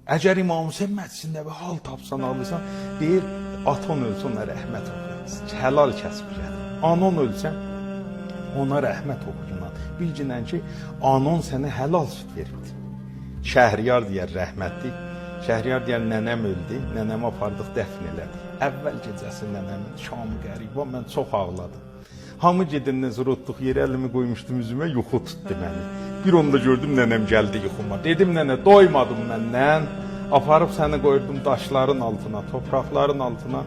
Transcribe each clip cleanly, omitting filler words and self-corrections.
Əgər İmam Hüseyn məclisində bir hal tapsan, alırsan, deyir, atan ölsə ona rəhmət oxuyasın. Həlal kəsb gəlir. Anan ölsə ona rəhmət oxuyunan. Bilginən ki, anan sənə həlal süt veribdir. Şəhriyar deyər rəhmətli. Şəhriyar deyər nənəm öldü, nənəmi apardıq dəfn elədik. Əvvəl gecəsi nənəmin şamı qəribə, mən çox ağladım. Hamı gedəndən sonra otduq yerə əlimi qoymuşdum üzümə, yuxu tutdu məni. Bir onda gördüm nənəm gəldi yuxuma. Dedim nənə, doymadım məndən. Aparıb səni qoydum daşların altına, topraqların altına.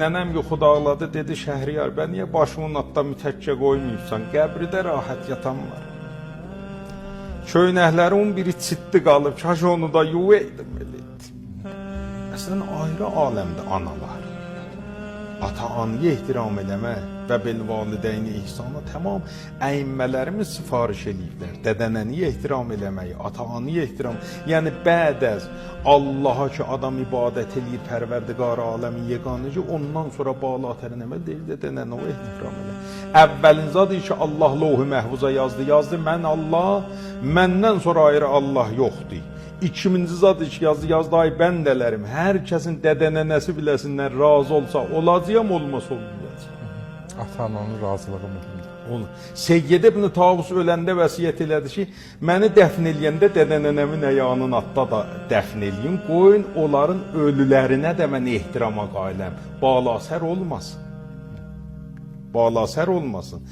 Nənəm yuxuda ağladı, dedi Şəhriyar, bə niyə başımın altında mütəkkə qoymayıbsan? Qəbridə rahat yatan var. Köynəklərin biri çitdi qalıb, kaş onu da yuvaydım belə. Əslən ayrı aləmdə analar. Ata-anıya ehtiram eləmək və bil-valideyni ihsana tamam əyimmələrimiz sifariş eləyiblər. Dədənəniyə ehtiram eləməyi, ata-anıya ehtiram. Yəni bəd əz Allaha ki adam ibadət eləyir, pərverdigar aləmin yeganəci, ondan sonra balatər nəmə deyil, dədənənə ehtiram elə. Əvvəlin zadı ki Allah lohu məhvuza yazdı, mən Allah, məndən sonra ayrı Allah yoxdur. İkinci zadı ki yazdı, ay bəndələrim, hər kəsin dədənənəsi biləsinlər, razı olsa olacağım, olmasa olmayacaq. Ata-ananın razılığı mühümdür. Olur. Seyyid ibn Tavus öləndə vəsiyyət elədi ki, məni dəfn eləyəndə dədənənəmin əyağının altında da dəfn eləyin, qoyun onların ölülərinə də mən ehtirama qailəm. Balasər olmasın. Balasər olmasın.